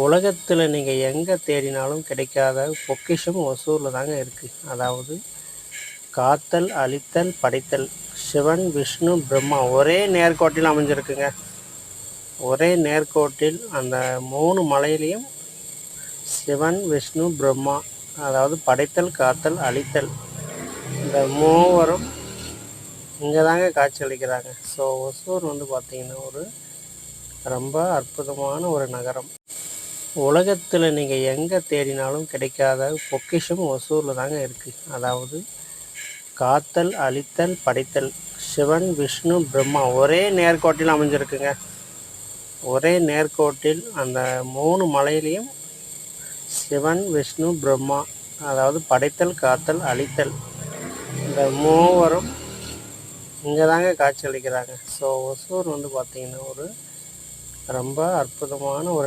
உலகத்தில் நீங்கள் எங்கே தேடினாலும் கிடைக்காத பொக்கிஷம் ஒசூரில் தாங்க இருக்குது. அதாவது காத்தல், அழித்தல், படைத்தல், சிவன், விஷ்ணு, பிரம்மா ஒரே நேர்கோட்டில் அமைஞ்சிருக்குங்க. ஒரே நேர்கோட்டில் அந்த 3 மலையிலையும் சிவன், விஷ்ணு, பிரம்மா, அதாவது படைத்தல், காத்தல், அழித்தல், இந்த மூவரும் இங்கே தாங்க காட்சி அளிக்கிறாங்க. ஸோ ஒசூர் பார்த்திங்கன்னா ஒரு ரொம்ப அற்புதமான ஒரு நகரம். உலகத்தில் நீங்கள் எங்கே தேடினாலும் கிடைக்காத பொக்கிஷம் ஒசூரில் தாங்க இருக்குது. அதாவது காத்தல், அழித்தல், படைத்தல், சிவன், விஷ்ணு, பிரம்மா ஒரே நேர்கோட்டில் அமைஞ்சிருக்குங்க. ஒரே நேர்கோட்டில் அந்த 3 மலையிலையும் சிவன், விஷ்ணு, பிரம்மா, அதாவது படைத்தல், காத்தல், அழித்தல், இந்த மூவரும் இங்கே தாங்க காட்சி அளிக்கிறாங்க. ஸோ ஒசூர் பார்த்திங்கன்னா ஒரு ரொம்ப அற்புதமான ஒரு